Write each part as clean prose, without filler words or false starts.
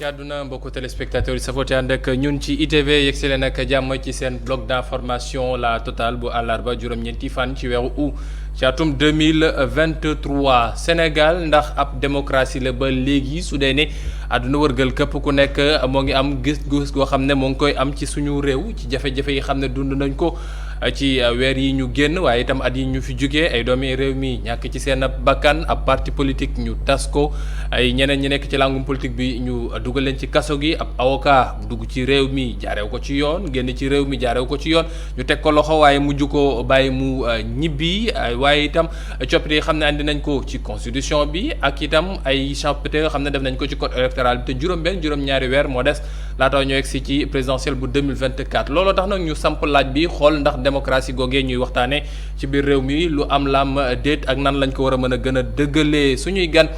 ci àdduna mbokku téléspectateurs yi safoo te ànd ak ñun ci ITV yegsi leen ak jàmm ci seen bloc d'information la totale bu àllarba juróom-ñeenti fan ci weeru août ci atum 2023 Sénégal ndax ab démocratie la ba léegi su dee ne àdduna wërgal këpp ku nekk moo ngi am gis-gis goo xam ne moo ngi koy am ci suñu réew ci jafe-jafe yi xam ne dund nañ ko ci weer yi ñu génn waaye itam at yi ñu fi jógee ay doomi réew mi ñàkk ci seen bakkan ab parti politique ñu tas ko ay ñeneen ñi nekk ci langum politique bi ñu dugal leen ci kaso gi ab avocat bu dugg ci réew mi jaarew ko ci yoon génn ci réew mi jaarew ko ci yoon ñu teg ko loxo waaye mujj ko bàyyi mu ñibbi waaye itam coppite yi xam ne andi nañ ko ci constitution bi ak itam ay chapitre yoo xam ne def nañ ko ci code électoral bi te juróom-ñaari weer moo des laata ñoo egsi ci présidentielle bu 2024 looloo tax nag ñu samp laaj bi xool ndax démocratie googee ñuy waxtaane ci biir réew mi lu am lam déet ak nan lañ ko war a mën a gën a dëggalee suñuy gan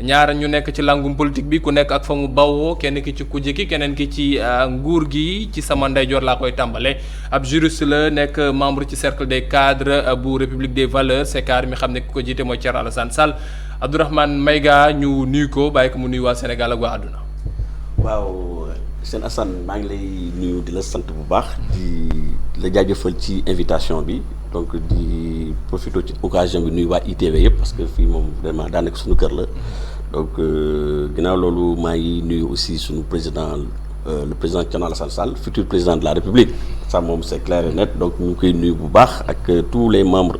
ñaar ñu nekk ci langum politique bi ku nekk ak fa mu bawoo kenn ki ci kujje ki keneen ki ci nguur gi ci sama ndeyjoor laa koy tàmbale ab juriste la nekk membre ci cercle des cadres bu République des valeurs CECAR mi xam ne ki ko jiite mooy Thierno Alassane Sall Abdourahmane Maïga ñu nuyu ko bàyyi ko mu nuyu waa Sénégal ak waa àdduna. waaw seen Assane maa ngi lay nuyu di la sant bu baax di la jaajëfal ci invitation bi donc di profité ci occasion bi nuyu waa ITV yëpp parce que fii moom vraiment daanaka suñu kër la donc ginnaaw loolu maa ngi nuyu aussi suñu président le président Thierno Alassane Sall futur président de la République ça moom c'est clair et net donc ñu ngi koy nuyu bu baax ak tous les membres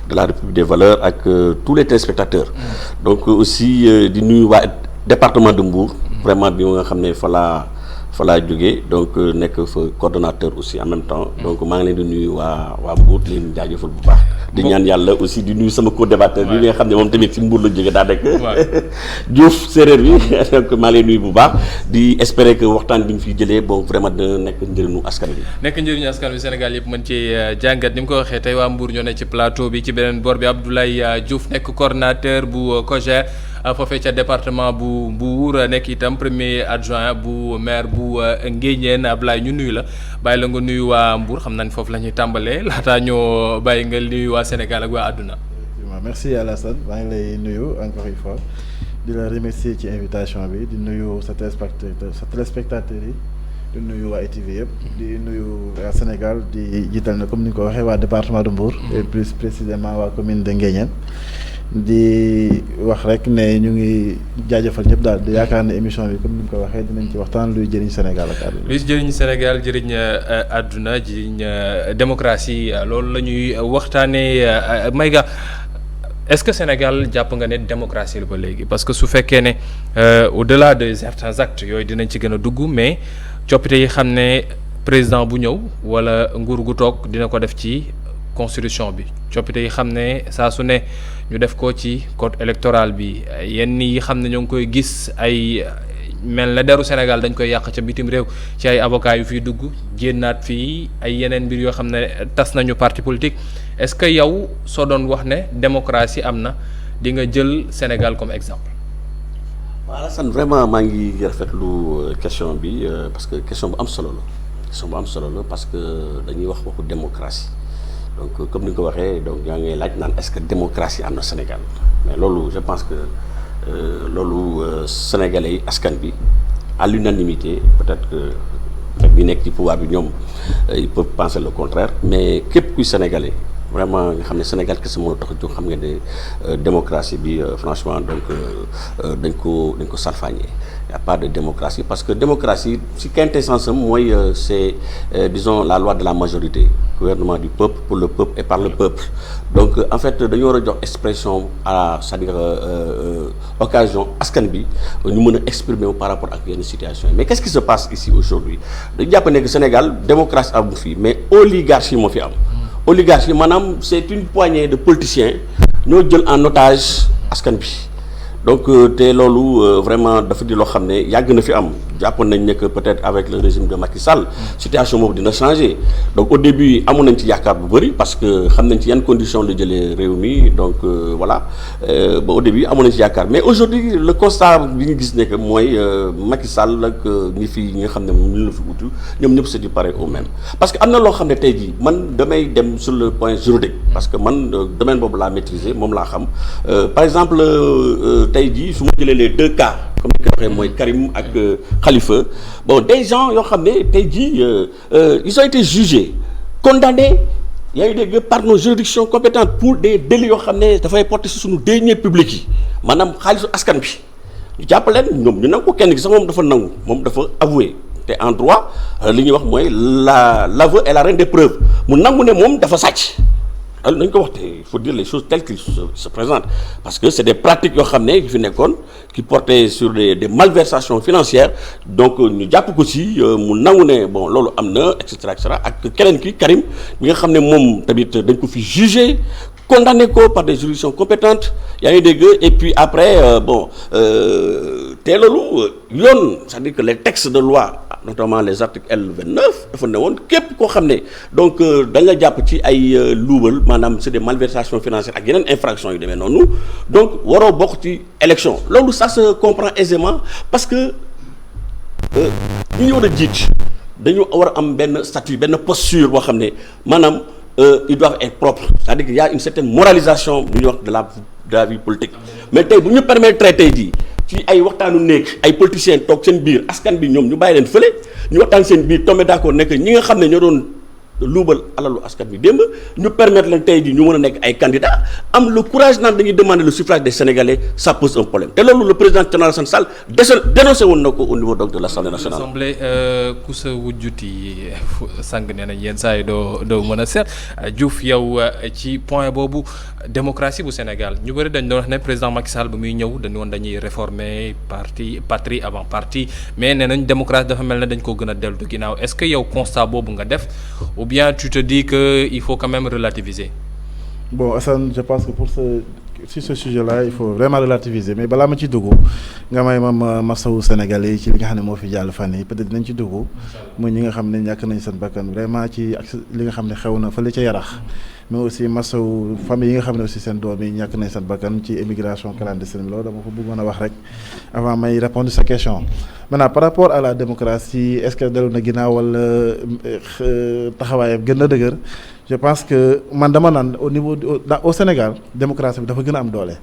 de la République des valeurs ak tous les téléspectateurs donc aussi di nuyu waa département de Mbour vraiment bi nga xam ne fa laa jógee donc nekk fa coordonnateur aussi en même temps donc maa ngi leen di nuyu waa Mbour di leen jaajëfal bu baax di ñaan yàlla aussi di nuyu sama co-débatteur bi nga xam ne moom tamit ci Mbour la jógee daa nekk Diouf séeréer bi donc maa ngi leen nuyu bu baax di espérer que waxtaan bi ñu fiy jëlee bon vraiment dina nekk njëriñu askan bi nekk njëriñu askan bi Sénégal yëpp mën ci jàngat ni mu ko waxee tey waa Mbour ñoo ne ci plateau bi ci beneen boor bi Abdoulaye Diouf nekk coordonnateur bu COJER foofee ca département bu Mbour nekk itam premier adjoint bu maire bu Nguéniène Ablaye ñu nuyu la bàyyi la nga nuyu waa Mbour xam nañ foofu la ñuy tàmbalee laataa ñoo bàyyi nga nuyu waa Sénégal ak waa àdduna. merci Alassane maa ngi lay nuyu encore une fois di la remercier ci invitation bi di nuyu sa téléspectateur yi di nuyu waa ITV yëpp di nuyu waa Sénégal di jiital na comme ni nga ko waxee waa département de Mbour et plus précisément waa commune de Nguéniène di wax rek ne ñu ngi jaajëfal ñëpp daal di yaakaar ne émission bi comme ni nga ko waxee dinañ ci waxtaan luy jëriñ Sénégal ak àdduna. luy jëriñ Sénégal jëriñ àdduna jëriñ démocratie loolu la ñuy waxtaanee Maïga est-ce que Sénégal jàpp nga ne démocratie la ba léegi parce que su fekkee ne au-delà de certains actes yooyu dinañ ci gën a dugg mais coppite yi xam ne président bu ñëw wala nguur gu toog dina ko def ci constitution bi coppite yi xam ne saa su ne ñu def ko ci code électoral bi yenn yi xam ne ñoo ngi koy gis ay mel na deru Sénégal dañ koy yàq ca bitim réew ci ay avocats yu fiy dugg génnaat fii ay yeneen mbir yoo xam ne tas nañu parti politique est-ce que yow soo doon wax ne démocratie am na di nga jël Sénégal comme exemple. waaw Alassane vraiment maa ngi rafetlu question bi parce que question bu am solo la parce que dañuy wax waxu démocratie donc comme ni nga ko waxee donc yaa ngi laaj naan est-ce que démocratie am na Sénégal mais loolu je pense que loolu sénégalais yi askan bi à l'unanimité peut-être que bi nekk ci pouvoir bi ñoom ils peuvent penser le contraire mais képp kuy sénégalais vraiment nga xam ne Sénégal kese moo tax a jóg xam nga ne démocratie bi franchement donc dañ ko salfaañee y a pas de démocratie parce que démocratie si quintessence am mooy c'est disons la loi de la majorité gouvernement du peuple pour le peuple et par le peuple donc en fait dañu war a jox expression à c'est-à-dire occasion askan bi ñu mën a exprimer wu par rapport ak yenn situation mais qu'est-ce qui se passe ici aujourd'hui dañu jàpp ne que Sénégal démocratie amu fi mais oligarchie moo fi am oligarchie maanaam c'est une poignée de politiciens ñoo jël en otage askan bi donc te loolu vraiment dafa di loo xam ne yàgg na fi am jàppoon nañ ne que peut-être avec le régime de Macky Sall situation boobu dina changer donc au début amoon nañ ci yaakaar bu bëri parce que xam nañ ci yan conditions la jëlee réew mi donc voilà ba au début amoon nañ ci yaakaar mais aujourd'hui le constat bi ñu gis ne que mooy Macky Sall ak ñi nga xam ne ñu la fi utu ñoom ñëpp c'est du pareil au même parce que am na loo xam ne tey jii man damay dem sur le point juridique parce que man domaine boobu laa maîtriser moom laa xam par exemple tey jii su ma jëlee les deux cas comme ni ko waxee mooy Karim ak Khalifa bon des gens yoo xam ne tey jii ils ont été jugés condamnés yaa ngi dégg par nos juridictions compétentes pour des délits yoo xam ne dafay porter ci suñu deniers publics yi maanaam xaalisu askan bi ñu jàpp leen ñoom ñu nangu ko kenn gi sax moom dafa nangu moom dafa avoué te en droit li ñuy wax mooy l'aveu est la reine des preuves mu nangu ne moom dafa sàcc. alors nañ ko wax te il faut dire les choses telles qu'ils se présentent parce que c'est des pratiques yoo xam ne yu fi nekkoon qui portaient sur des malversations financières donc ñu jàpp ko ci mu nangu ne bon loolu am na et cetera ak keneen ki Karim bi nga xam ne moom tamit dañ ko fi jugé condamné ko par des juridictions compétentes yaa ngi dégg et puis après te loolu yoon c'est-à-dire que les textes de loi notamment les articles L29 dafa ne woon képp koo xam ne donc dañ la jàpp ci ay luubal maanaam c'est des malversations financières ak yeneen infractions yu demee noonu donc waroo bokk ci élection loolu ça se comprend aisément parce que ñi ñu war a jiit dañu war a am benn statut benn posture boo xam ne maanaam ils doivent être propres c'est-à-dire qu'il y a une certaine moralisation bu ñuy wax de la vie politique mais tey bu ñu permettre tey jii ci ay waxtaanu néeg ay politiciens toog seen biir askan bi ñoom ñu bàyyi leen fële ñu waxtaan seen biir tombé d'accord nekk ñi nga xam ne ñoo doon luubal alalu askan bi démb ñu permettre leen tey jii ñu mën a nekk ay candidats am le courage naan dañuy demander le suffrage des Sénégalais ça pose un problème te loolu le président Thierno Alassane Sall dénoncé woon na ko au niveau donc de l'Assemblée nationale. Assemblée ku sa wujjuti sang nee nañ yenn saa yi doo mën a seet Diouf yow ci point boobu démocratie bu Sénégal ñu bëri dañ doon wax ne président Macky Sall ba muy ñëw dañu woon dañuy réformer patrie avant parti mais nee nañ démocratie dafa mel ne dañ ko gën a dellu ginnaaw est-ce que yow constat boobu nga def ou bien tu te dis que il faut quand même relativiser. Bon Assane je pense que sur ce sujet-là il faut vraiment relativiser mais balaa ma ci dugg nga may ma masawu Sénégalais yi ci li nga xam ne moo fi jàll fan yi peut-être dinañ ci dugg muy ñi nga xam ne ñàkk nañ seen bakkan vraiment ci ak li nga xam ne xew na fële ca Yarax mais aussi masawu famille yi nga xam ne aussi seen doom yi ñàkk nañ seen bakkan ci immigration clandestine loolu dama ko bëggoon a wax rek avant may répondre sa question maintenant par rapport à la démocratie est-ce que dellu na ginnaaw wala taxawaayam gën a dëgër je pense que man dama naan au Sénégal démocratie bi dafa gën a am doole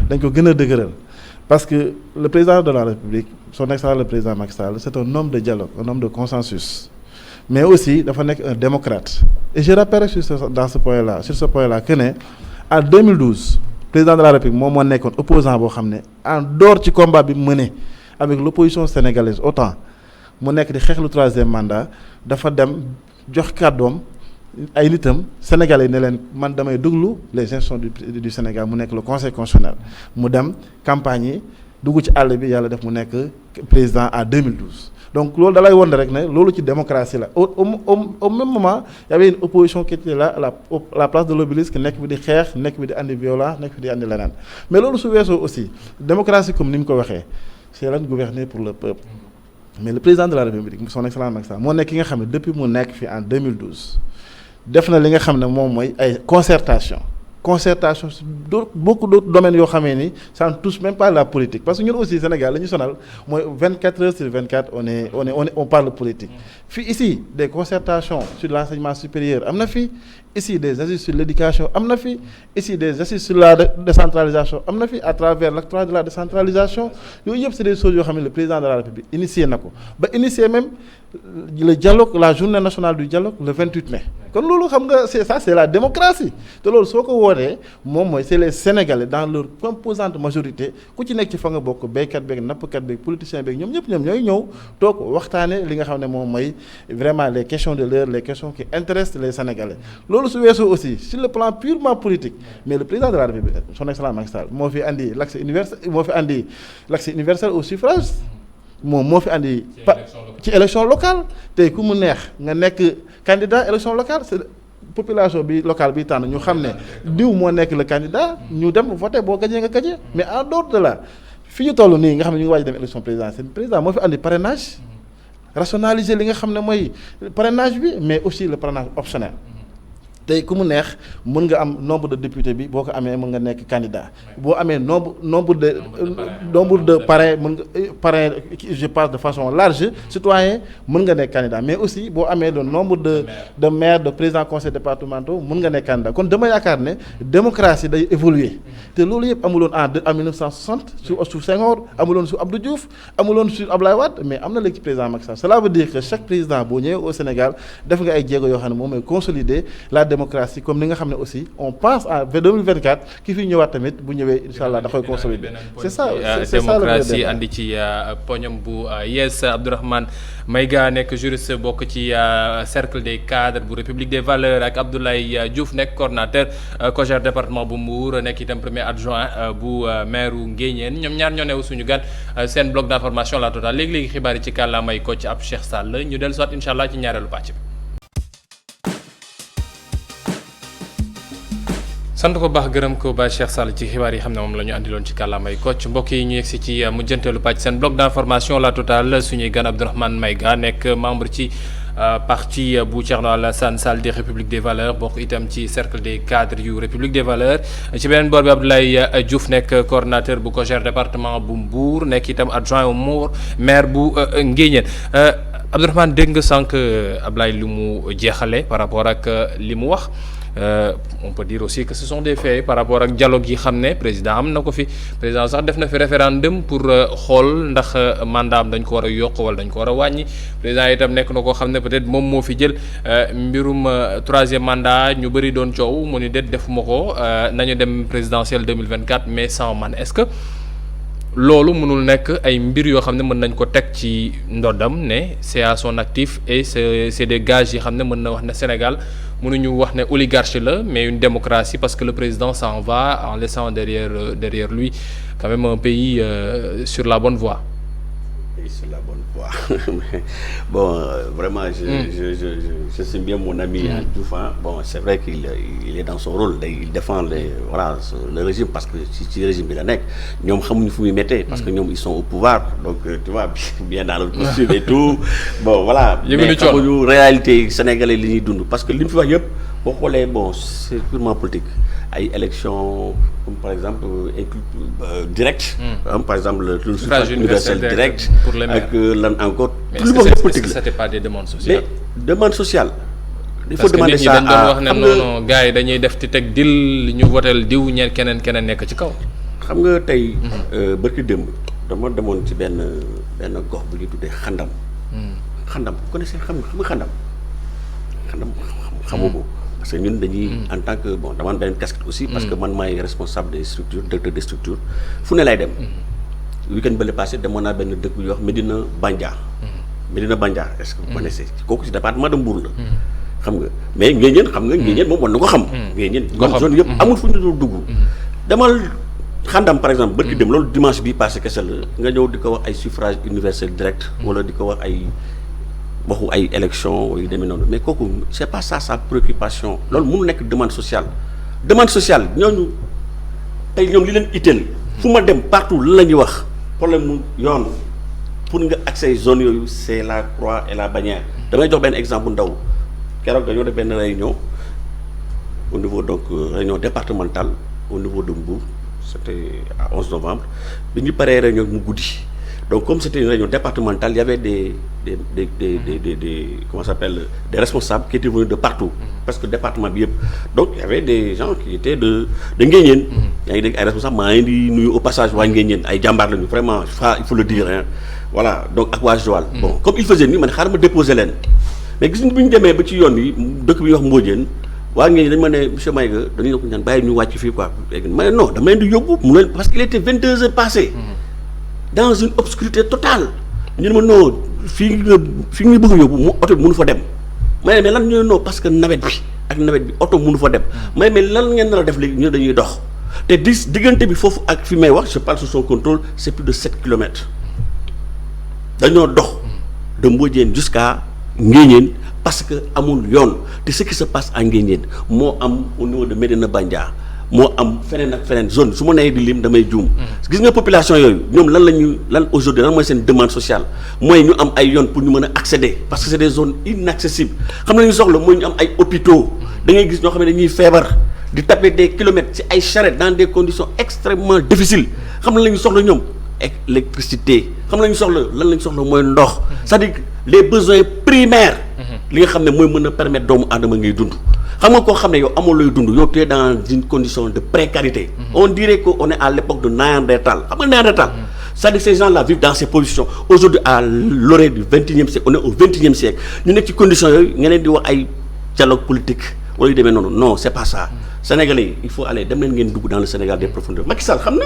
dañ ko gën a dëgëral parce que le président de la République son excellence le président Macky Sall c'est un homme de dialogue un homme de consensus mais aussi dafa nekk un démocrate et je rappelle sur ce point là que ne en 2012 président de la République moom moo nekkoon opposant boo xam ne en dehors ci combat bi mené avec l'opposition sénégalaise autant mu nekk di xeex lu troisième mandat dafa dem jox kàddoom ay nitam sénégalais ne leen man damay déglu les institutions du Sénégal mu nekk le conseil constitutionnel mu dem campagne yi dugg ci àll bi yàlla def mu nekk président en 2012 donc loolu dalay won rek ne loolu ci démocratie la au même moment y avait une opposition qui était là à la place de l'obélisque nekk bi di xeex nekk bi di andi violence nekk bi di andi leneen mais loolu su weesoo aussi démocratie comme ni mu ko waxee c'est là gouverner pour le peuple mais le président de la République son excellence Macky Sall moo nekk ki nga xam ne depuis mu nekk fi en 2012 def na li nga xam ne moom mooy ay concertation sur beaucoup d'autres domaines yoo xamee ni ça ne touche même pas la politique parce que ñun aussi Sénégal la ñu sonal mooy 24 heures sur 24 on parle politique fii ici des concertations sur l'enseignement supérieur am na fi ici des assises sur l'éducation am na fi ici des assises sur la décentralisation am na fi à travers l'acte de la décentralisation yooyu yëpp c'est des choses yoo xam ne le président de la République initié na ko ba initié même le dialogue la journée nationale du dialogue le 28 mai kon loolu xam nga c'est la démocratie te loolu soo ko wootee moom mooy c'est les Sénégalais dans leur composante majorité ku ci nekk ci fa nga bokk béykat beeg nappkat beeg politicien beeg ñoom ñooy ñëw toog waxtaane li nga xam ne moom mooy vraiment les questions de l'heure les questions qui intéressent les Sénégalais loolu su weesoo aussi sur le plan purement politique mais le président de la République son excellence Macky Sall moo fi andi l'accès universel au suffrage moom moo fi andi ci élection locale tey ku mu neex nga nekk candidat élection locale c'est population bi locale bi tànn ñu xam ne diw moo nekk le candidat ñu dem voter boo gagné nga gagné mais en dehors de là fi ñu toll nii nga xam ne ñu ngi waaj dem élection présidentielle président moo fi andi parrainage rationaliser li nga xam ne mooy parrainage bi mais aussi le parrainage optionnel tey ku mu neex mën nga am nombre de député bi boo ko amee mën nga nekk candidat boo amee nombre de parrain mën nga parrain je parle de façon large citoyen mën nga nekk candidat mais aussi boo amee le nombre de maires de présidents conseils départementaux mën nga nekk candidat kon dama yaakaar ne démocratie day évoluer te loolu yëpp amuloon en 1960 su Senghor amuloon su Abdou Diouf amuloon su Abdoulaye Wade mais am na léegi président Macky Sall cela veut dire que chaque président boo ñëwee au Sénégal def nga ay jéego yoo xam ne moom mooy consolider la démocratie comme ni nga xam ne aussi on pense à 2024 ki fi ñëwaat tamit bu ñëwee incha allah da koy consolider. c'est ça démocratie andi ci poñam bu yees Abdourahmane Maïga nekk juriste bokk ci cercle des cadres bu République des valeurs ak Abdoulaye Diouf nekk coordonnateur COJER département bu Mbour nekk itam premier adjoint bu maire Nguéniène ñoom ñaar ñoo neew suñu gan seen bloc d'information la totale léegi-léegi xibaar yi ci kàllaamay ko ci ab Cheikh Sall ñu dellu soit incha allah ci ñaareelu pàcc bi. sant ko baax gërëm ko ba Cheikh Sall ci xibaar yi xam ne moom la ñu andiloon ci kàllaamay Kocc mbokk yi ñu yegsi ci mujjanteelu pàcc seen bloc d'information la totale suñuy gan Abdourahmane Maïga nekk membre ci parti bu Thierno Alassane Sall des République des valeurs bokk itam ci cercle des cadres yu République des valeurs ci beneen boor bi Abdoulaye Diouf nekk coordonnateur bu COJER département bu Mbour nekk itam adjoint au maire bu Nguéniène Abdourahmane dégg nga sànq Abdoulaye lu mu jeexale par rapport ak li mu wax. On peut dire aussi que ce sont des faits par rapport ak dialogue yi xam ne président am na ko fi président sax def na fi référendum pour xool ndax mandat am dañ ko war a yokk wala dañ ko war a wàññi président itam nekk na koo xam ne peut-être moom moo fi jël mbirum troisième mandat ñu bëri doon coow mu ni déet defuma ko nañu dem présidentielle 2024 mais sans man est-ce que loolu mënul nekk ay mbir yoo xam ne mën nañ ko teg ci ndoddam ne c'est à son actif et c'est des gages yi xam ne mën na wax ne Sénégal mënuñu wax ne oligarchie la mais une démocratie parce que le président s'en va en laissant derrière lui quand même un pays sur la bonne voie. Et sur la bonne voie. Bon, vraiment, je sais bien mon ami Diouf. Bon, c'est vrai qu'il est dans son rôle. Il défend le régime parce que si le régime est là, nous savons où ils mettent parce que nous ils sont au pouvoir. Donc, tu vois, bien dans le costume et tout. Bon, voilà. Mais la réalité sénégalaise, parce que l'influence, bon, c'est purement politique. Ay élections comme par exemple direct par exemple le suffrage universel direct pour les maires ak lan encore tout le monde politique c'était pas des demandes sociales mais demande sociale il faut demander ça dañ doon wax ne non gars yi dañuy def ci teg dil li ñu votel diw ñeen keneen nekk ci kaw xam nga tey barki démb dama demoon ci benn gox bu ñuy tuddee xandam connaissez xam nga xandam xamoo ko parce que ñun dañuy en tant que bon dama benn casquette aussi parce que man maay responsable des structures directeur des structures fu ne lay dem week-end bële passé demoon naa benn dëkk bu ñuy wax Medina Bandia est-ce que vous connaissez kooku ci département de Mbour la xam nga mais Nguéniène xam nga Nguéniène moom war na ko xam Nguéniène zone yëpp amul fu ñu dul dugg demal xandam par exemple bërki dem loolu dimanche bi passé kese la nga ñëw di ko wax ay suffrage universel direct wala di ko wax ay waxu ay élection yu demee noonu mais kooku c'est pas ça sa préoccupation loolu mënu nekk demande sociale ñooñu tey ñoom li leen itteel fu ma dem partout lan la ñuy wax problème mu yoon pour nga accès zone yooyu c'est la croix et la bannière damay jox benn exemple ndaw keroog dañoo def benn réunion au niveau donc réunion départementale au niveau de Mbour c'était à 11 novembre bi ñu paree réunion mu guddi donc comme c'était une réunion départementale il y avait des comment ça s'appelle des responsables qui étaient venus de partout parce que département bi yëpp donc il y avait des gens qui étaient de Nguéniène yaa ngi dégg ay responsables maa ngi di nuyu au passage waa Nguéniène ay jàmbaar lañu vraiment il faut le dire hein voilà donc ak waa Joal bon comme il faisait nii man xaaral ma déposer leen mais gis nga bu ñu demee ba ci yoon bi dëkk bi ñuy wax Mbodiène waa Nguéniène dañu ma ne monsieur Maïga dañu ne ko ñaan bàyyi ñu wàcc fii quoi léegi ma ne non dama leen di yóbbu mu leen parce qu'il était 22 heures passées dans une obscurité totale ñu ne ma non fii nga bëgg a yóbbu mu oto bi mënu fa dem mais lan ñu ne non parce que nawet bi oto mënu fa dem mais lan ngeen nar a def léegi ñu ne dañuy dox te diggante bi foofu ak fi may wax je parle sous son contrôle c'est plus de 7 kilomètres dañoo dox de Mbodiène jusqu'à Nguéniène parce que amul yoon te ce qui se passe à Nguéniène moo am au niveau de Medina Bandia moo am feneen ak feneen zone su ma nee di lim damay juum. gis nga population yooyu ñoom lan aujourd'hui lan mooy seen demande sociale mooy ñu am ay yoon pour ñu mën a accéder parce que c'est des zones inaccessibles xam na ñu soxla mooy ñu am ay hôpitaux da ngay gis ñoo xam ne dañuy feebar di taper des kilomètres ci ay charrettes dans des conditions extrêmement difficiles xam na la ñu soxla ñoom électricité xam na la ñu soxla lan la ñu soxla mooy ndox c'est-à-dire les besoins primaires li nga xam ne mooy mën a permettre doomu aadama ngay dund. xam nga koo xam ne yow amoo looy dund yow tu es dans une condition de précarité. On dirait que on est à l'époque de Néandertal xam nga Néandertal. c'est-à-dire ces gens-là vivent dans ces positions aujourd'hui à l'orée du 21e siècle on est au 21e siècle ñu nekk ci conditions yooyu nga leen di wax ay dialogue politique wala yu demee noonu non c'est pas ça. Sénégalais yi il faut aller dem leen ngeen dugg dans le Sénégal des profondeurs Macky Sall xam na.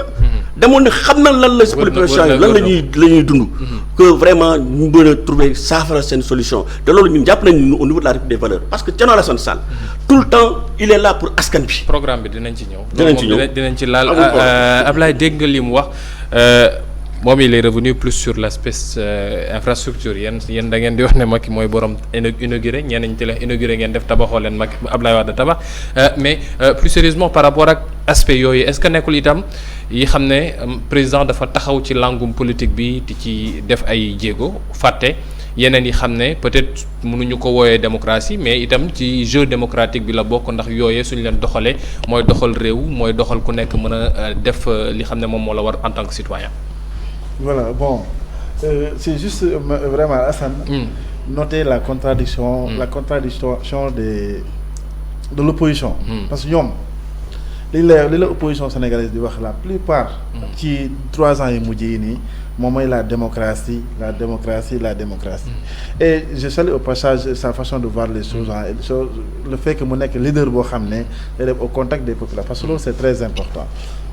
demoon na xam na lan la si population yi lan la ñuy dund. que vraiment ñu mën a trouver saafara seen solution te loolu ñun jàpp nañu au niveau de la République des valeurs parce que Thierno Alassane Sall tout le temps il est là pour askan bi. programme bi dinañ ci ñëw. dinañ ci laal Ablaye dégg nga li mu wax. moom il est revenu plus sur l'aspect infrastructure yéen da ngeen di wax ne Macky mooy borom inauguré ñenn ñi ci la inauguré ngeen def tabaxoo leen Macky Ablaye Wade tabax mais plus sérieusement par rapport ak aspect yooyu est-ce que nekkul itam yi xam ne président dafa taxaw ci langum politique bi di ci def ay jéego fàtte yeneen yi xam ne peut-être mënuñu ko wooyee démocratie mais itam ci jeu démocratique bi la bokk ndax yooyee suñu leen doxalee mooy doxal réew mooy doxal ku nekk mën a def li xam ne moom moo la war en tant que citoyen. Voilà, bon, c'est juste vraiment, Hassan, noter la contradiction de l'opposition. Parce que nous, l'opposition sénégalaise dit la plupart qui 3 ans et la démocratie. Et je salue au passage sa façon de voir les choses, le fait que mon leader est au contact des populations, parce que c'est très important.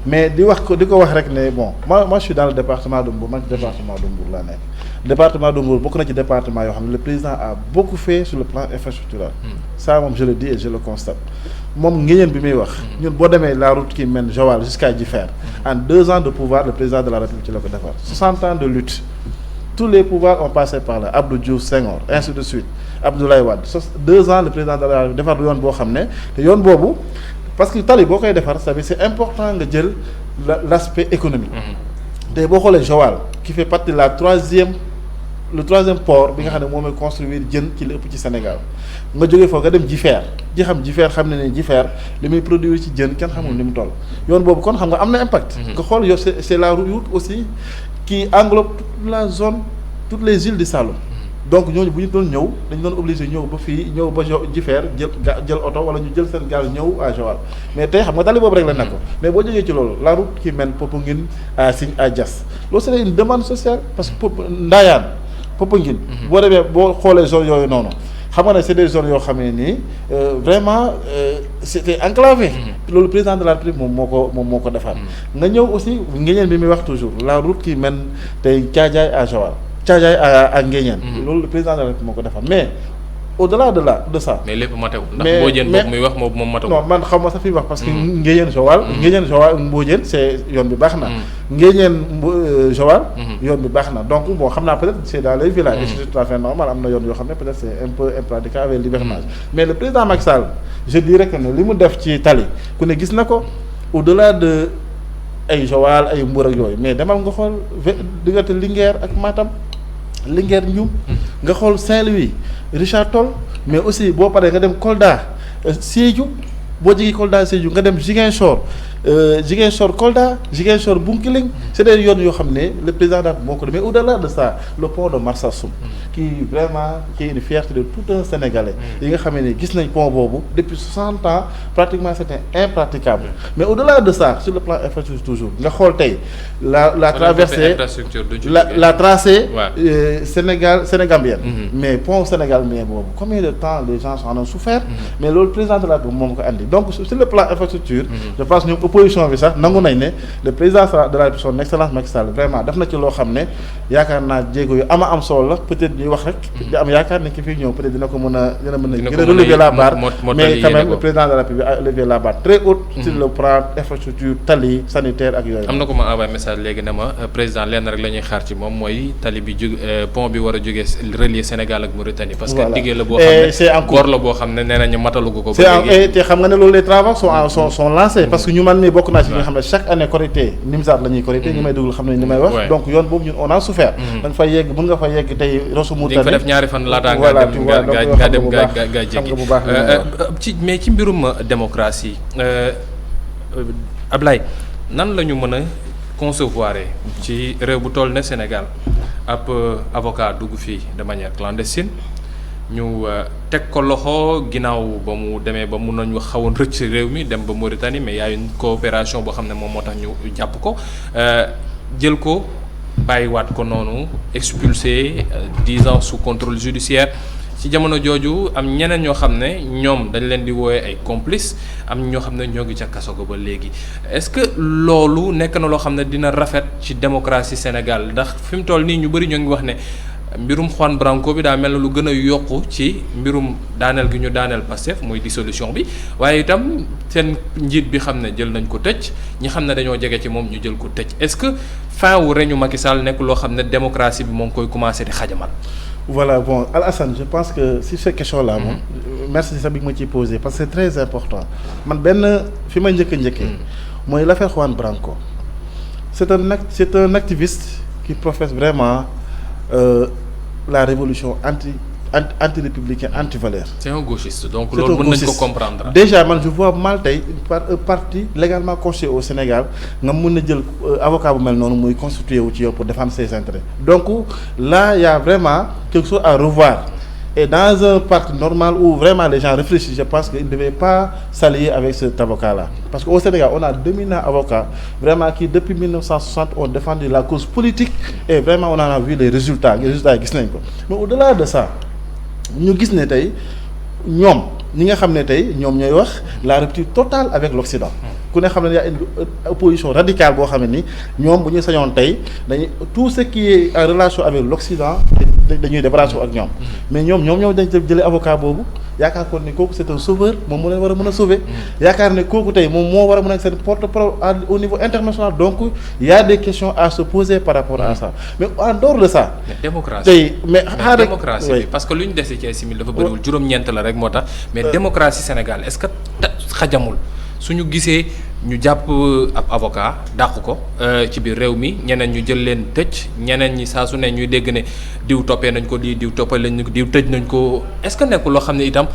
Mais moi je suis dans le département de Mbour, le département de Mbour, beaucoup de départements, le président a beaucoup fait sur le plan infrastructurel. Ça, je le dis et je le constate. Nous avons la route qui mène Joal jusqu'à Differ. En 2 ans de pouvoir, le président de la République l'a fait. 60 ans de lutte. Tous les pouvoirs ont passé par là. Abdou Diouf, Senghor, ainsi de suite. Abdoulaye Wade. 2 ans, le président de la République a fait. Parce que c'est important de dire l'aspect économique. D'abord, le Joal, qui fait partie de le 3e port, qui a construit le Sénégal. Nga jógee foofu nga dem Jifeer xam ne Jifeer li muy produire ci jën kenn xamul ni mu toll yoon boobu kon xam nga am na impact nga xool yow c'est la route aussi qui englobe toute la zone toutes les îles du Saloum donc ñooñu bu ñu doon ñëw dañu doon obligé ñëw ba fii ñëw ba Jifeer jël oto wala ñu jël seen gaal ñëw à Joal mais tey xam nga tali boobu rek la nekk mais boo jógee ci loolu la route qui mène Popenguine à Signe à Diass loolu c'est une demande sociale parce que Ndayane Popenguine boo demee boo xoolee zone yooyu noonu xam nga ne c'est des zones yoo xam ne nii vraiment c'était enclavé. Le président de la République moom moo ko defaat nga ñëw aussi Nguéniène bi muy wax toujours la route qui mène tey Thiadiaye à Joal Thiadiaye à Nguéniène loolu le président de la République moo ko defaat mais au-delà de ça. mais lépp matewul ndax Mbodiène boobu muy wax moom matewul. non man xam ma sa fi wax parce que Nguéniène Joal Mbodiène c'est yoon bi baax na. Nguéniène Joal. yoon bi baax na donc bon xam naa peut-être c'est dans les villages. et c'est tout à fait normal am na yoon yoo xam ne peut-être c'est un peu impraticable avec l'hivernage. mais le président Macky Sall je dirais que ne li mu def ci tali ku ne gis na ko au-delà de ay Joal ay Mbour ak yooyu mais demal nga xool diggante Linguère ak Matam Linguère Ndioum nga xool Saint-Louis Richard Toll mais aussi boo paree nga dem Kolda Sédhiou boo jegee Kolda Sédhiou nga dem Ziguinchor Kolda Ziguinchor Bounkiling c'est des yoon yoo xam ne le président daal moo ko mais au-delà de ça le pont de Marsassoum qui est une fierté de tout un Sénégalais yi nga xam ne gis nañ pont boobu depuis 60 ans pratiquement c'était impraticable mais au-delà de ça sur le plan infrastructure toujours nga xool tey la traversée la tracée sénégambienne mais pont sénégalien boobu combien de temps les gens en ont souffert mais loolu président de la République moom ko andi donc sur le plan infrastructure je pense ñoom opposition bi sax nangu nañ ne le président de la République son excellence Macky Sall vraiment def na ci loo xam ne yaakaar naa jéego yu am solo la peut-être ñuy wax rek di am yaakaar ne ki fii ñëw peut-être dina mën a gën a relever la barre mais quand même le président de la République a relevé la barre très haute sur le plan infrastructure tali sanitaire ak yooyu. am na ko ma envoyé message léegi ne ma président lenn rek la ñuy xaar ci moom mooy tali bi jóg pont bi war a jógee relier Sénégal ak Mauritanie. parce que diggee la boo xam ne góor la boo xam ne nee nañu matalugu ko. ba léegi te xam nga ne loolu les travaux sont lancés parce que ñu man mii bokk naa ci ñi nga xam ne chaque année Korité Nimzaat la ñuy Korité ñi may déglu xam nañ ni may wax donc yoon boobu ñun on a souffert da nga fay yegg mën nga fa yegg tey Rosso Mauritanie di nga fa def ñaari fan laataa nga dem nga jéggi ci mais ci mbirum démocratie Ablaye nan la ñu mën a concevoir ci réew bu toll ne Sénégal ab avocat dugg fii de manière clandestine ñu teg ko loxo ginnaaw ba mu demee ba mun nañu xawoon rëcc réew mi dem ba Mauritanie mais y a une coopération boo xam ne moom moo tax ñu jàpp ko jël ko bàyyiwaat ko noonu expulsé 10 ans sous contrôle judiciaire ci jamono jooju am ñeneen ñoo xam ne ñoom dañ leen di woowe ay complices am ñoo xam ne ñoo ngi ca kaso ba léegi est-ce que loolu nekk na loo xam ne dina rafet ci démocratie Sénégal ndax fi mu toll nii ñu bëri ñoo ngi wax ne mbirum Juan Branco bi daa mel na lu gën a yokku ci mbirum daaneel gi ñu daaneel Pastef muy dissolution bi waaye itam seen njiit bi xam ne jël nañ ko tëj ñi xam ne dañoo jege ci moom ñu jël ko tëj est-ce que fin wu reñu Macky Sall nekk loo xam ne démocratie bi moo ngi koy commencé di xajamal. Voilà bon Alassane je pense que si cette question là moom merci sa bi nga ma ciy posé parce que c'est très important man benn fi ma njëkkee mooy l'affaire Juan Branco c'est un activiste qui professe vraiment la révolution anti-républicaine anti-valeur. C'est un gauchiste donc loolu mën nañ ko comprendre. Déjà man je vois mal tey par un parti légalement constitué au Sénégal nga mën a jël avocat bu mel noonu muy constitué wu ci yow pour défendre ses intérêts donc là il y a vraiment quelque chose à revoir et dans un parti normal où vraiment les gens réfléchissent je pense qu'ils ne devaient pas s'allier avec cet avocat là parce qu'au Sénégal on a 2000 avocats vraiment qui depuis 1960 ont défendu la cause politique et vraiment on en a vu les résultats gis nañ ko mais au-delà de ça ñu gis ne tey ñoom ñi nga xam ne tey ñoom ñooy wax la rupture totale avec l'Occident ku ne xam ne y a une opposition radicale boo xam ne ni ñoom bu ñu sañoon tey dañuy tout ce qui est en relation avec l'Occident dañuy débarrasser ak ñoom mais ñoom dañ jëlee avocat boobu yaakaar ko ne kooku c'est un sauveur moom mu leen war a mën a sauver yaakaar ne kooku tey moom moo war a mën a seen porte-parole au niveau international donc il y a des questions à se poser par rapport à ça mais en dehors de ça. démocratie tey mais démocratie bi parce que lu ñu dese ci ay simili dafa bëriwul juróom-ñeent la rek moo tax mais démocratie Sénégal est-ce que xajamul suñu gisee ñu jàpp ab avocat dàq ko ci biir réew mi ñeneen ñu jël leen tëj ñeneen ñi saa su ne ñuy dégg ne diw toppee nañ ko diw toppee nañ ko diw tëj nañ ko est-ce que nekkul loo xam ne itam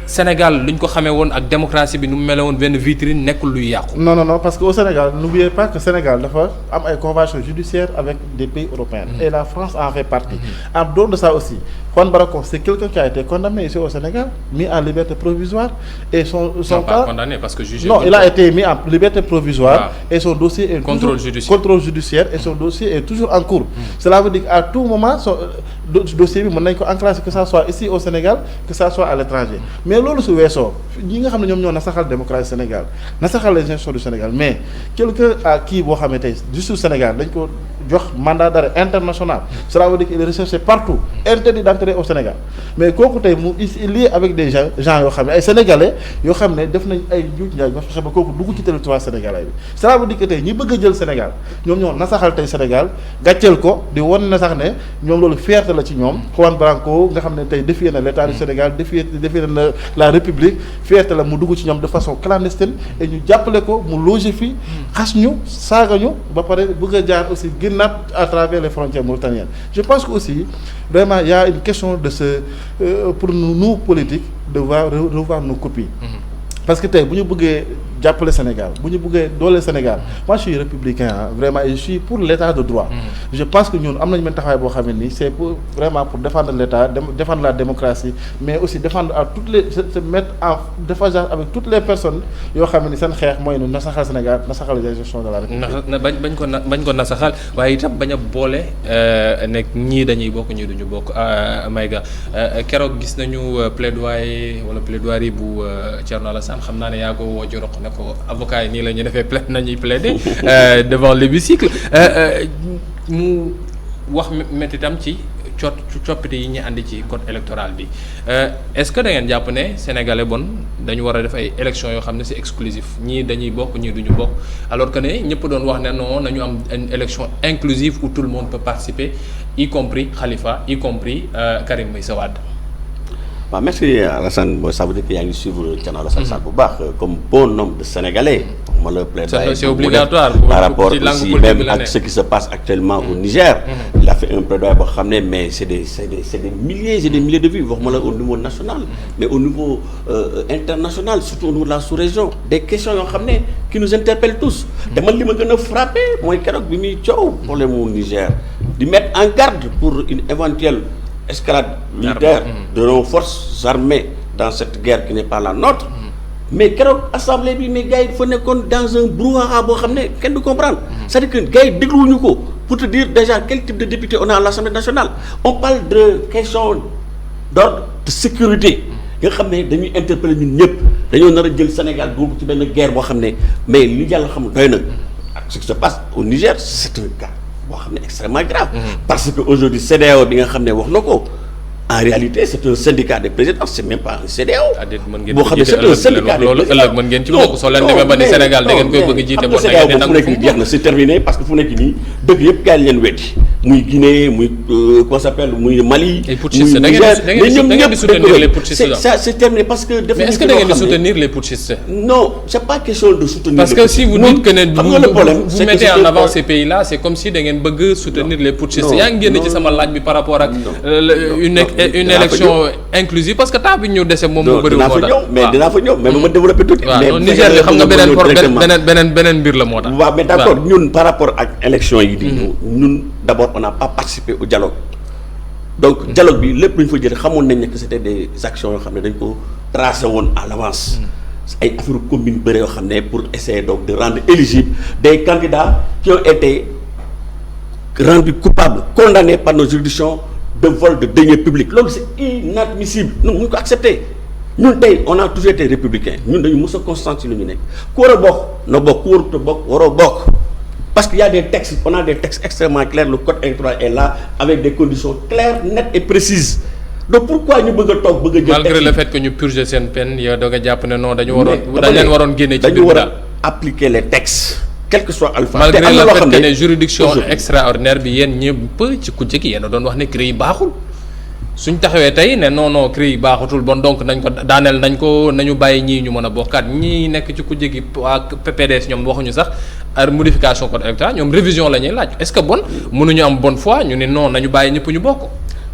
Sénégal luñ ko xamee woon ak démocratie bi nu mu mele woon benn vitrine nekkul luy yàqu. non parce que au Sénégal n'oubliez pas que Sénégal dafa am ay conventions judiciaires avec des pays européens. Et la France en fait partie. En dehors de ça aussi Juan Branco c'est quelqu'un qui a été condamné ici au Sénégal mis en liberté provisoire et son non, cas pas condamné parce que jugé. Non, il a été mis en liberté provisoire et son dossier est contrôle judiciaire et son dossier est toujours en cours. Cela veut dire qu'à tout moment son dossier bi mën nañ ko enclencher que ça soit ici au Sénégal que ça soit à l'étranger mais loolu su weesoo ñi nga xam ne ñoom ñoo nasaxal démocratie Sénégal nasaxal les institutions du Sénégal mais quelqu'un à qui boo xam ne tey justice Sénégal dañ ko jox mandat d'arrêt international cela veut dire qu'il est recherché partout interdit d'entrer au Sénégal mais kooku tey mu lié avec des gens yoo xam ne ay sénégalais yoo xam ne def nañ ay njuuj njaaj ba fexe ba kooku dugg ci territoire sénégalais bi cela veut dire que tey ñi bëgg a jël Sénégal ñoom ñoo nasaxal tey Sénégal gàcceel ko di won na sax ne ñoom loolu fierté la ci ñoom Juan Branco nga xam ne tey défier na l'état du Sénégal défier na la République fierté la mu dugg ci ñoom de façon clandestine et ñu jàppale ko mu loger fii xas ñu saaga ñu ba pare bëgg a jaar aussi génnaat à travers les frontières mauritaniennes je pense que aussi vraiment il y a une question de pour nous politiques de revoir nos copies parce que tey bu ñu bëggee jàppale Sénégal bu ñu bëggee doole Sénégal moi je suis républicain vraiment et je suis pour l'état de droit je pense que ñun am nañu benn taxawaay boo xam ne nii c'est pour vraiment pour défendre l'état défendre la démocratie mais aussi défendre à toutes les se mettre en défense avec toutes les personnes yoo xam ne seen xeex mooy nu nasaxal Sénégal nasaxal les gestions de la République bañ ko nasaxal waaye itam bañ a boole nekk ñii dañuy bokk ñii duñu bokk Maïga keroog gis nañu plaidoyer bu Thierno Alassane xam naa ne yaa ko woo ci roq ne ko avocat yi nii la ñu defee nañuy plaider devant l'hémicycle mu wax méttitam ci coppite yi ñu andi ci code électoral bi est-ce que da ngeen jàpp ne sénégalais bon dañu war a def ay élections yoo xam ne c'est exclusif ñii dañuy bokk ñii duñu bokk alors que ne ñëpp doon wax ne non nañu am une élection inclusive où tout le monde peut participer y compris Khalifa y compris Karim Meïssa Wade. waaw merci Alassane mooy ça veut dire que yaa ngi suivre Thierno Alassane Sall bu baax comme bon nombre de Sénégalais. ma la plaidoyer c'est obligatoire par rapport aussi même ak ce qui se passe actuellement au Niger. Il a fait un plaidoyer boo xam ne mais c'est des milliers et des milliers de vues waxuma la au niveau national. mais au niveau international surtout au niveau de la sous-région des questions yoo xam ne qui nous interpellent tous. te man li ma gën a frappé mooy keroog bi muy coow problème mu Niger di mettre en garde pour une éventuelle escalade militaire de nos forces armées dans cette guerre qui n'est pas la nôtre. mais keroog assemblée bi mais gars yi dafa nekkoon dans un brouhaha boo xam ne kenn du comprendre. c'est-à-dire que gars yi dégluwuñu ko pour te dire déjà quel type de député on a à l'Assemblée nationale. on parle de questions d'ordre de sécurité nga xam ne dañuy interpeller ñun ñëpp dañoo nar a jël Sénégal dugg ci benn guerre boo xam ne mais li yàlla xam doy na ak ce qui se passe au Niger c'est un cas boo xam ne extrêmement grave. parce que aujourd'hui CEDEAO bi nga xam ne wax na ko. en réalité c'est un syndicat des présidents c'est même pas un CEDEAO. boo xam ne c'est un syndicat des présidents ëllëg mën ngeen ci bokk soo leen demee ba ni Sénégal da ngeen koy bëgg a jiite bon da ngeen di nangu fu nekk jeex na c'est terminé parce que fu nekk nii dëkk yëpp gars yi leen weddi muy Guinée muy comment ça s'appelle muy Mali. ay putschistes da ngeen di soutenir les putschistes ça c'est terminé parce que. mais est-ce que da ngeen di soutenir les putschistes. non c'est pas question de soutenir. parce que si vous dites que ne vous mettez en avant ces pays-là c'est comme si da ngeen bëgg soutenir les putschistes. yaa ngi génn ci sama laaj bi par rapport ak une élection inclusive parce que temps bi ñu dese moom moo bëri moo tax dinaa fa ñëw mais ma développé tuuti. waaw Niger bi xam nga beneen mbir la moo tax. waaw mais d'accord ñun par rapport ak élection yi di ñëw ñun d'abord on n'a pas participé au dialogue donc dialogue bi lépp lu ñu fa jëlee xamoon nañ ne que c'était des actions yoo xam ne dañ ko tracé woon à l'avance ay affaire combine bëre yoo xam ne pour essayer donc de rendre éligibles des candidats qui ont été rendus coupables condamnés par nos juridictions de vol de deniers publics loolu c'est inadmissible ñun mënuñu ko accepter ñun tey on a toujours été républicain ñun dañu mës a constant ci lu ñu nekk ku war a bokk na bokk ku warut a bokk waroo bokk parce que y a des textes on a des textes extrêmement clairs le code électoral est là avec des conditions claires nettes et précises donc pourquoi ñu bëgg a toog bëgg a jël malgré le fait que ñu purger seen peine yow da nga jàpp ne non dañu waroon génne ci biir dañu war a appliquer les textes quel que soit alpha malgré le fait que ne juridiction extraordinaire bi yéen ñëpp ci ku jëkk yéen a doon wax ne CREI yi baaxul suñ taxawee tey ne non CREI yi baaxatul bon donc nañ ko daaneel nañu bàyyi ñii ñu mën a bokkaat ñii nekk ci ku jëkk waa PPDS ñoom waxuñu sax modification code électoral ñoom révision la ñuy laaj est-ce que bon mënuñu am bonne foi ñu ne non nañu bàyyi ñëpp ñu bokk.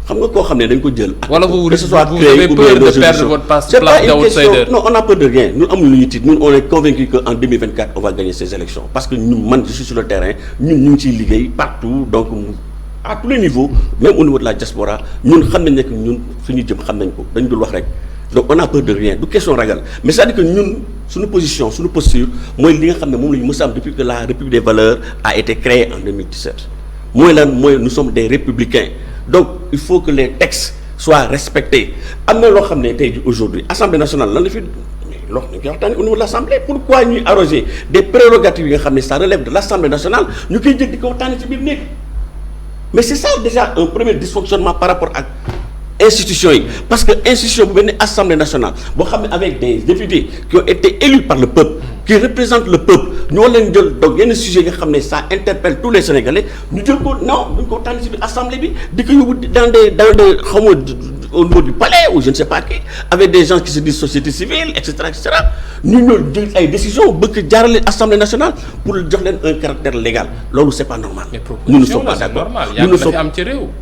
xam nga koo xam ne dañ ko jël. wala vous avez peur de perdre votre place d'outsider. Non, on n'a peur de rien ñun amul lu ñu tiit ñun on est convaincu que en 2024 on va gagner ces élections parce que ñun man je suis sur le terrain ñun ñu ngi ciy liggéey partout donc à tous les niveaux même au niveau de la diaspora ñun xam nañ ne que ñun suñu jëm xam nañ ko dañu dul wax rek donc on n'a peur de rien du question ragal mais c'est-à-dire que ñun suñu position suñu posture mooy li nga xam ne moom la ñu mës a am depuis que la République des valeurs a été créée en 2017 mooy lan mooy nous sommes des républicains donc il faut que les textes soient respectés am na loo xam ne tey jii aujourd'hui Assemblée nationale lan la fi loo xam ne koy waxtaanee au niveau de l'Assemblée pourquoi ñuy arroger des prérogatives yi nga xam ne ça relève de l'Assemblée nationale ñu koy jël di ko waxtaanee ci biir néeg mais c'est ça déjà un premier dysfonctionnement par rapport ak institutions yi parce que institution bu benn Assemblée nationale boo xam ne avec des députés qui ont été élus par le peuple qui représentent le peuple ñoo leen jël donc yenn sujets yi nga xam ne ça interpelle tous les Sénégalais ñu jël ko non duñ ko tànn ci biir Assemblée bi di ko yóbbu dans des xaw ma au niveau du palais ou je ne sais pas qui avec des gens qui se disent société civile et cetera ñu ñëw jël ay décisions bëgg jaarale Assemblée nationale pour jox leen un caractère légal loolu c'est pas normal. nous ne sommes pas d'accord nous ne sommes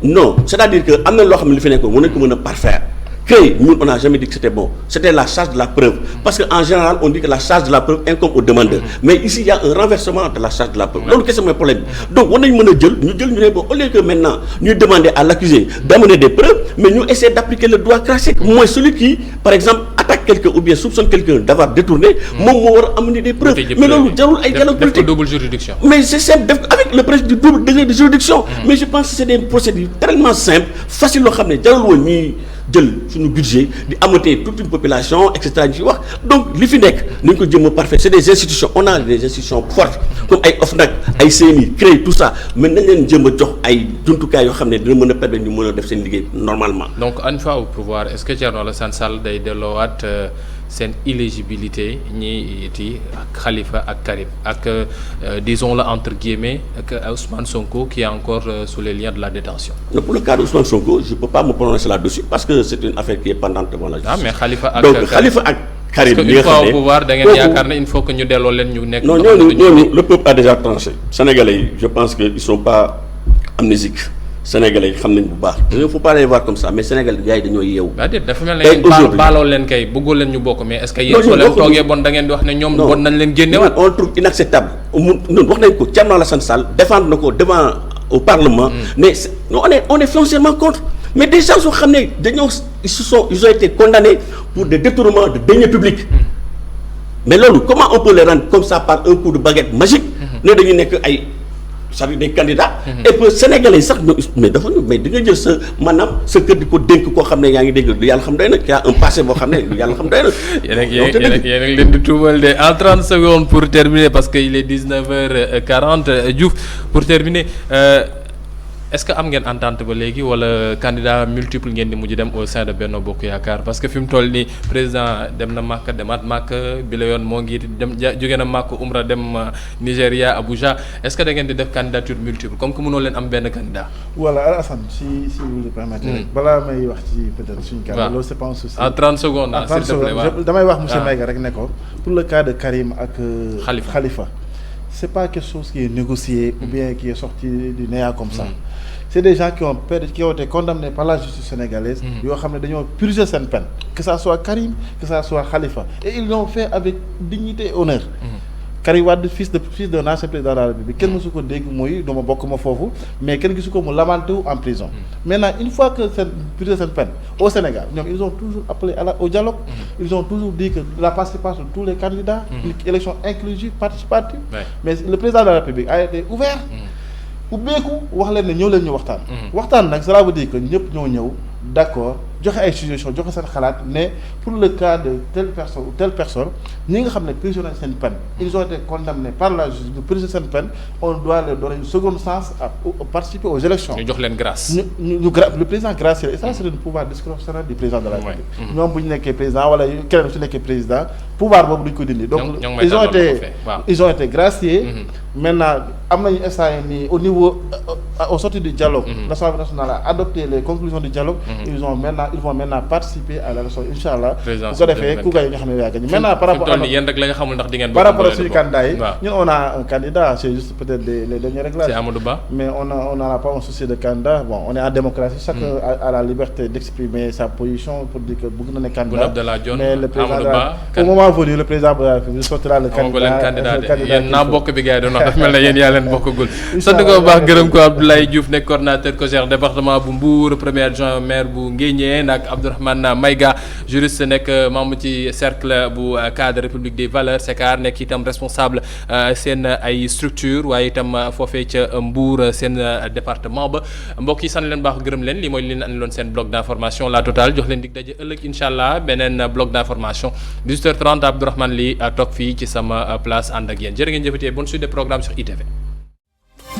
non c'est-à-dire que am na loo xam ne li fi nekkoon mën nañ ko mën a parfaire que ñun on n'a jamais dit que c'était bon c'était la charge de la preuve parce que en général on dit que la charge de la preuve incombe au demandeur mais ici il y a un renversement de la charge de la preuve loolu kese mooy problème bi donc war nañ mën a jël ñu ne bon au lieu que maintenant ñuy demander à l'accusé d'amener des preuves mais ñu essayer d'appliquer le droit classique mooy celui qui par exemple attaque quelqu'un ou bien soupçonne quelqu'un d'avoir détourné moom moo war a amener des preuves mais loolu jarul ay dialogue politique double juridiction mais c'est simple def avec le principe du double degré de juridiction mais je pense que c'est des procédures tellement simples faciles loo xam ne jarul woon ñuy jël suñu budget di amatee toute une population et cetera ñu fi wax donc li fi nekk nañ ko jëm a parfait c'est des institutions on a des institutions fortes comme ay OFNAC ay CNI CREI tout ça mais nañ leen jëm a jox ay jumtukaay yoo xam ne dina mën a permettre ñu mën a def seen liggéey normalement. donc une fois au pouvoir est-ce que Thierno Alassane Sall day delloowaat seen illégibilité ñi ti ak Khalifa ak Karim ak disons-le entre guillemets ak Ousmane Sonko qui est encore sous les liens de la détention. Non, pour le cas d'Ousmane Sonko je peux pas me prononcer là-dessus parce que c'est une affaire qui est pendante devant la justice. ah mais Khalifa ak donc Khalifa ak Karim parce que une fois au pouvoir da ngeen yaakaar ne il faut que ñu delloo leen ñu nekk. non ñooñu le peuple a déjà tranché. Sénégalais yi je pense que ils sont pas amnésiques. Sénégalais yi xam nañ bu baax. il ne faut pas les voir comme ça mais Sénégal gars yi dañoo yeewu. c'est-à-dire dafa mel ne baaloo leen kay bëggoo leen ñu bokk mais est-ce que yéen soo leen toogee bon da ngeen di wax ne ñoom bon nañ leen génnewaat. on trouve inacceptable ñun wax nañ ko Thierno Alassane Sall défendre na ko devant au Parlement. mais on est foncièrement contre mais des gens soo xam ne dañoo ils ont été condamnés pour des détournements de deniers publics. mais loolu comment on peut les rendre comme ça par un coup de baguette magique. ne dañuy nekk ay. c'est-à-dire des candidats. et puis sénégalais sax mais dafa mais di nga jël sa maanaam sa kër di ko dénk koo xam ne yaa ngi dégg yàlla xam doy na y a un passé boo xam ne yàlla xam doy na. yéen a ngi leen di tuubal de en 30 secondes pour terminer parce que il est 19h40 Diouf pour terminer est-ce que am ngeen entente ba léegi wala candidat multiple ngeen di mujj dem au sein de Benno Bokk Yaakaar parce que fi mu toll nii président dem na Màkka demaat Màkka bi la yoon moo ngi dem jóge na Màkka Umra dem Nigéria Abuja est-ce que da ngeen di def candidature multiple comme que mënoo leen am benn candidat. voilà Alassane si vous le permettez rek balaa may wax ci peut-être suñu cas. loolu c'est pas un souci. en 30 secondes s'il te plaît waaw damay wax monsieur Maïga rek ne ko pour le cas de Karim ak Khalifa c'est pas quelque chose qui est négocié ou bien qui est sorti du néant comme ça. C'est des gens qui ont été condamnés par la justice sénégalaise. yoo xam ne dañoo purger seen peine. que ça soit Karim que ça soit Khalifa et ils l'ont fait avec dignité et honneur. Karim Wade fils d'un ancien président de la République kenn mësu ko dégg mooy duma bokk ma foofu mais kenn gisu ko mu lamenté wu en prison. maintenant une fois que seen purger seen peine au Sénégal ñoom ils ont toujours appelé au dialogue. ils ont toujours dit que la participation de tous les candidats. une élection inclusive participative. mais le président de la République a été ouvert. ubbeeku wax leen ne ñëw leen ñu waxtaan. waxtaan nag cela veut dire que ñëpp ñoo ñëw d'accord joxe ay suggestions joxe seen xalaat ne pour le cas de telle personne ou telle personne ñi nga xam ne prisonniers seen peine ils ont été condamnés par la justice de purger seen peine on doit leur donner une seconde chance à participer aux élections. ñu jox leen grâce. le président gracieux et ça c'est le pouvoir discrétionnaire du président de la République. ñoom bu ñu nekkee président wala keneen su nekkee président pouvoir boobu duñ ko dindi. donc ils ont été graciés. maintenant am nañu instant nii au niveau au sortir du dialogue. l'Assemblée nationale a adopté les conclusions du dialogue. ils vont maintenant participer à l'élection inchallah. bu ko defee ku gay nga xam ne yaa gagné. maintenant par rapport yéen rek la nga xamul ndax di ngeen. par rapport à suñu candidat yi ñun on a un candidat c'est juste peut-être les derniers réglages. c'est Amadou Ba. mais on n'a pas un souci de candidat bon on est en démocratie chacun a la liberté d'exprimer sa position pour dire que bëgg na ne candidat. mais le président au moment venu le président de la République sortira le candidat. yéen naa bokk bi gars yi doon wax dafa mel ne yéen yaa leen bokkagul. sant ko bu baax gërëm ko Abdoulaye Diouf nekk coordinateur COJER département bu Mbour premier adjoint maire bu Nguéniène ak Abdourahmane Maïga juriste nekk membre ci cercle bu cadre République des valeurs SECAR nekk itam responsable seen ay structure waaye itam foofee ca Mbour seen département ba mbokk yi sant leen baax gërëm leen lii mooy li leen andiloon seen bloc d'information la totale jox leen dig daje ëllëg incha allah beneen bloc d'information 18h30 Abdourahmane li toog fii ci sama place ànd ak yéen jërë ngeen jëfatee bonne suite des programmes sur ITV.